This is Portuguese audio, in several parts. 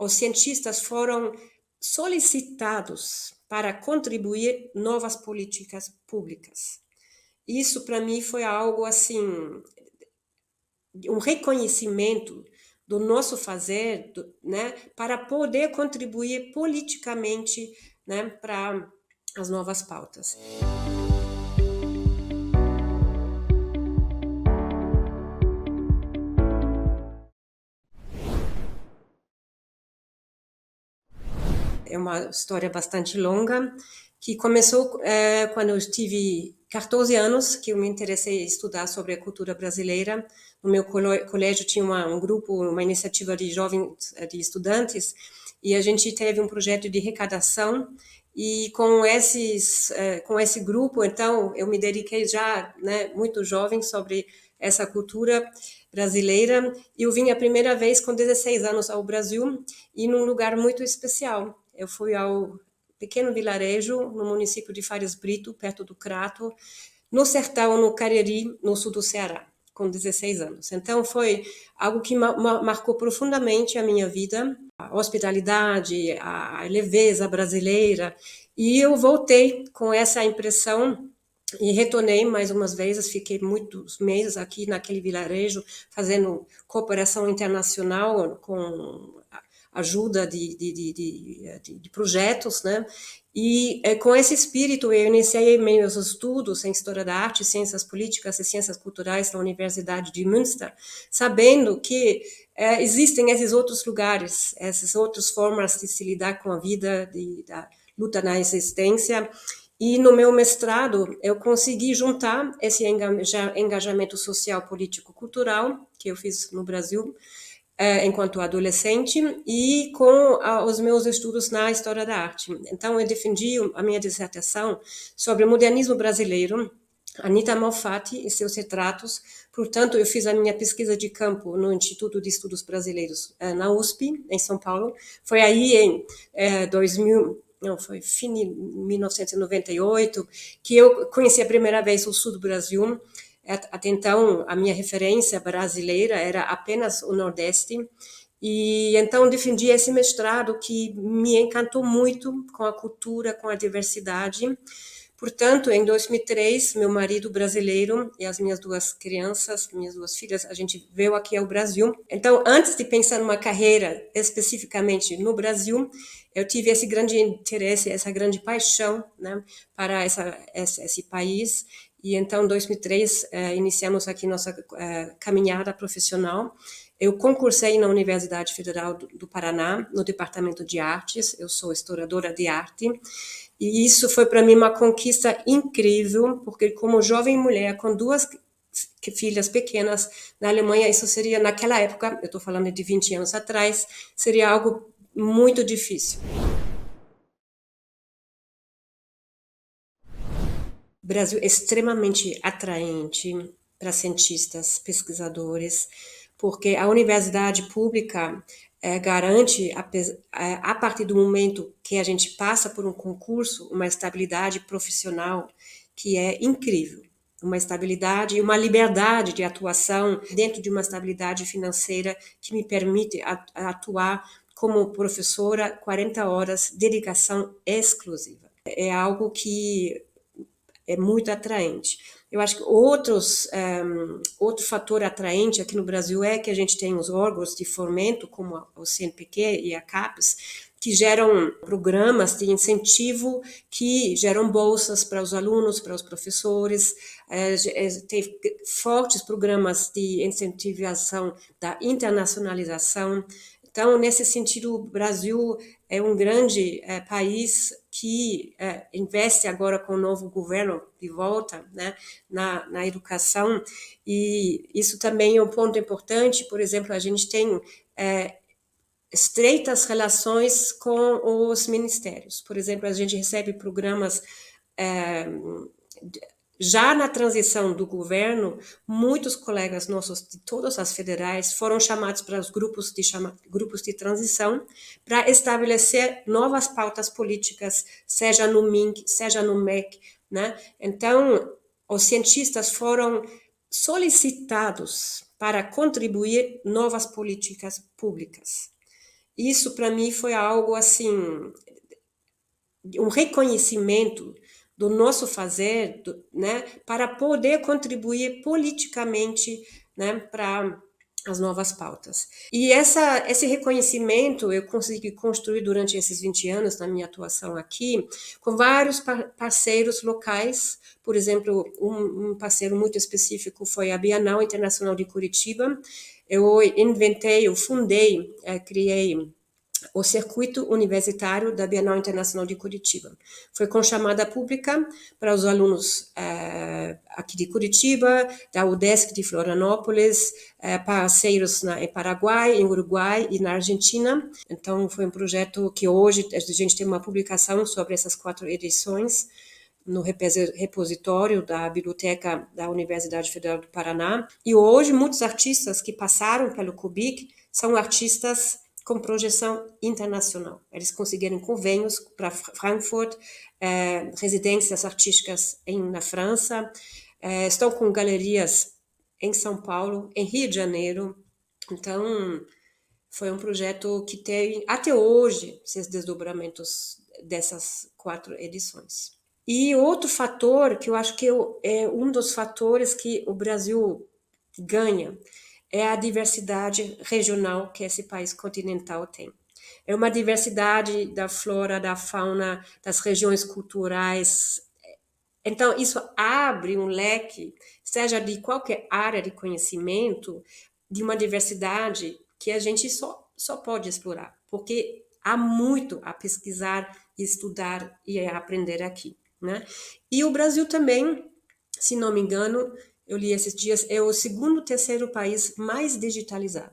os cientistas foram solicitados para contribuir novas políticas públicas. Isso, para mim, foi algo assim, um reconhecimento do nosso fazer, né, para poder contribuir politicamente, né, para as novas pautas. É uma história bastante longa, que começou quando eu tive 14 anos, que eu me interessei em estudar sobre a cultura brasileira. No meu colégio tinha um grupo, uma iniciativa de jovens, de estudantes, e a gente teve um projeto de arrecadação, e com esse grupo, então, eu me dediquei já, né, muito jovem sobre essa cultura brasileira. Eu vim a primeira vez com 16 anos ao Brasil, e num lugar muito especial. Eu fui ao pequeno vilarejo no município de Farias Brito, perto do Crato, no sertão, no Cariri, no sul do Ceará, com 16 anos. Então foi algo que marcou profundamente a minha vida, a hospitalidade, a leveza brasileira, e eu voltei com essa impressão e retornei mais umas vezes, fiquei muitos meses aqui naquele vilarejo, fazendo cooperação internacional com ajuda de projetos, né? E com esse espírito eu iniciei meus estudos em História da Arte, Ciências Políticas e Ciências Culturais na Universidade de Münster, sabendo que existem esses outros lugares, essas outras formas de se lidar com a vida, da luta na existência. E no meu mestrado, eu consegui juntar esse engajamento social, político, cultural, que eu fiz no Brasil, enquanto adolescente, e com os meus estudos na História da Arte. Então, eu defendi a minha dissertação sobre o modernismo brasileiro, Anita Malfatti e seus retratos. Portanto, eu fiz a minha pesquisa de campo no Instituto de Estudos Brasileiros, na USP, em São Paulo. Foi aí, em 2000... Não, foi fim de 1998, que eu conheci a primeira vez o sul do Brasil. Até então, a minha referência brasileira era apenas o Nordeste, e então defendi esse mestrado que me encantou muito com a cultura, com a diversidade. Portanto, em 2003, meu marido brasileiro e as minhas duas crianças, minhas duas filhas, a gente veio aqui ao Brasil. Então, antes de pensar numa carreira especificamente no Brasil, eu tive esse grande interesse, essa grande paixão, né, para esse país. E então, em 2003, iniciamos aqui nossa caminhada profissional. Eu concursei na Universidade Federal do Paraná, no Departamento de Artes. Eu sou historiadora de arte. E isso foi para mim uma conquista incrível, porque como jovem mulher com duas filhas pequenas na Alemanha, isso seria, naquela época, eu estou falando de 20 anos atrás, seria algo muito difícil. O Brasil é extremamente atraente para cientistas, pesquisadores, porque a universidade pública garante, a partir do momento que a gente passa por um concurso, uma estabilidade profissional que é incrível. Uma estabilidade e uma liberdade de atuação dentro de uma estabilidade financeira que me permite atuar como professora 40 horas, dedicação exclusiva. É algo que é muito atraente. Eu acho que outro fator atraente aqui no Brasil é que a gente tem os órgãos de fomento, como o CNPq e a CAPES, que geram programas de incentivo, que geram bolsas para os alunos, para os professores, tem fortes programas de incentivação da internacionalização. Então, nesse sentido, o Brasil é um grande país que investe agora com o novo governo de volta, né, na educação, e isso também é um ponto importante. Por exemplo, a gente tem estreitas relações com os ministérios. Por exemplo, a gente recebe programas já na transição do governo, muitos colegas nossos de todas as federais foram chamados para os grupos de transição para estabelecer novas pautas políticas, seja no MINC, seja no MEC, né? Então, os cientistas foram solicitados para contribuir novas políticas públicas. Isso para mim foi algo assim, um reconhecimento do nosso fazer, né, para poder contribuir politicamente, né, para as novas pautas. E esse reconhecimento eu consegui construir durante esses 20 anos na minha atuação aqui, com vários parceiros locais. Por exemplo, um parceiro muito específico foi a Bienal Internacional de Curitiba. Eu fundei, criei o circuito universitário da Bienal Internacional de Curitiba. Foi com chamada pública para os alunos aqui de Curitiba, da UDESC de Florianópolis, parceiros em Paraguai, em Uruguai e na Argentina. Então, foi um projeto que hoje a gente tem uma publicação sobre essas 4 edições no repositório da Biblioteca da Universidade Federal do Paraná. E hoje, muitos artistas que passaram pelo Cubic são artistas com projeção internacional. Eles conseguiram convênios para Frankfurt, residências artísticas na França, estão com galerias em São Paulo, em Rio de Janeiro. Então, foi um projeto que tem, até hoje, esses desdobramentos dessas 4 edições. E outro fator, que eu acho que é um dos fatores que o Brasil ganha, é a diversidade regional que esse país continental tem. É uma diversidade da flora, da fauna, das regiões culturais. Então, isso abre um leque, seja de qualquer área de conhecimento, de uma diversidade que a gente só pode explorar, porque há muito a pesquisar, estudar e a aprender aqui, né? E o Brasil também, se não me engano, eu li esses dias, é o segundo, terceiro país mais digitalizado.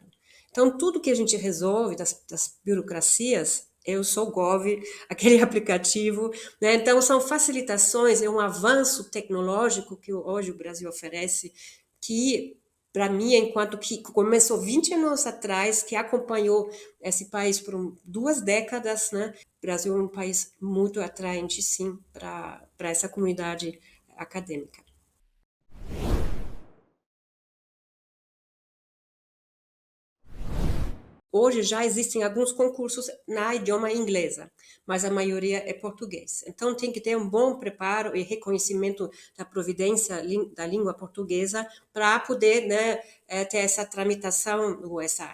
Então, tudo que a gente resolve das burocracias, eu sou Gov, aquele aplicativo, né? Então, são facilitações, é um avanço tecnológico que hoje o Brasil oferece, que, para mim, enquanto que começou 20 anos atrás, que acompanhou esse país por 2 décadas, né? O Brasil é um país muito atraente, sim, para essa comunidade acadêmica. Hoje já existem alguns concursos na idioma inglesa, mas a maioria é português. Então tem que ter um bom preparo e reconhecimento da providência da língua portuguesa para poder, né, ter essa tramitação ou essa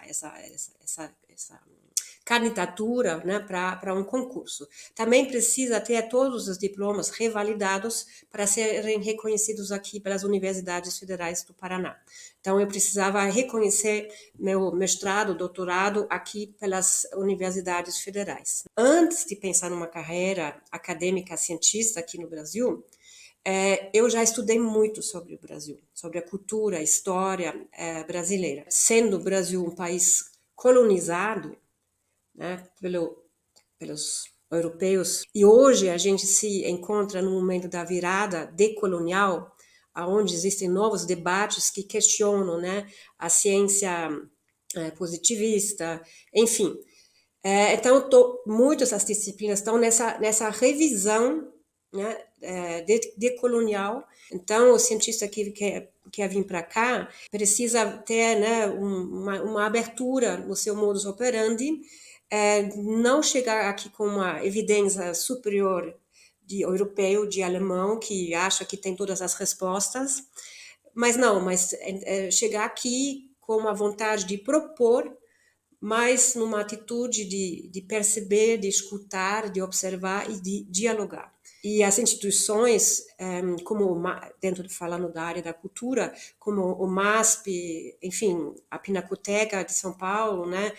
candidatura, né, para um concurso. Também precisa ter todos os diplomas revalidados para serem reconhecidos aqui pelas universidades federais do Paraná. Então, eu precisava reconhecer meu mestrado, doutorado aqui pelas universidades federais. Antes de pensar numa carreira acadêmica cientista aqui no Brasil, eu já estudei muito sobre o Brasil, sobre a cultura, a história brasileira. Sendo o Brasil um país colonizado, né, pelos europeus. E hoje a gente se encontra no momento da virada decolonial, onde existem novos debates que questionam, né, a ciência positivista, enfim. Então, muitas das disciplinas estão nessa revisão, né, decolonial. Então, o cientista que quer vir para cá precisa ter, né, uma abertura no seu modus operandi, não chegar aqui com uma evidência superior de europeu, de alemão, que acha que tem todas as respostas, mas chegar aqui com uma vontade de propor, mas numa atitude de perceber, de escutar, de observar e de dialogar. E as instituições, como falando da área da cultura, como o MASP, enfim, a Pinacoteca de São Paulo, né,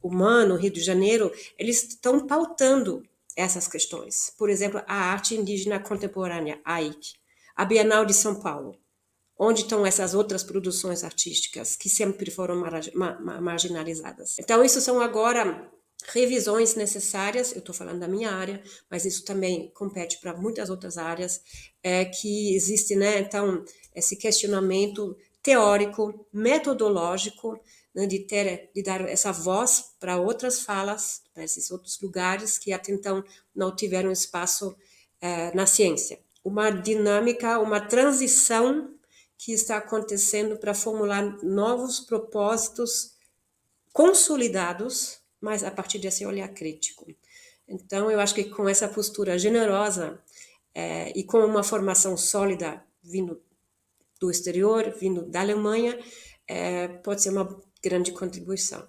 o MAN, no Rio de Janeiro, eles estão pautando essas questões. Por exemplo, a arte indígena contemporânea, AIC, a Bienal de São Paulo. Onde estão essas outras produções artísticas que sempre foram marginalizadas? Então, isso são agora revisões necessárias, eu estou falando da minha área, mas isso também compete para muitas outras áreas, que existe, né, então, esse questionamento teórico, metodológico, né, de dar essa voz para outras falas, para esses outros lugares que até então não tiveram espaço na ciência. Uma dinâmica, uma transição que está acontecendo para formular novos propósitos consolidados mas a partir desse olhar crítico. Então, eu acho que com essa postura generosa e com uma formação sólida vindo do exterior, vindo da Alemanha, pode ser uma grande contribuição.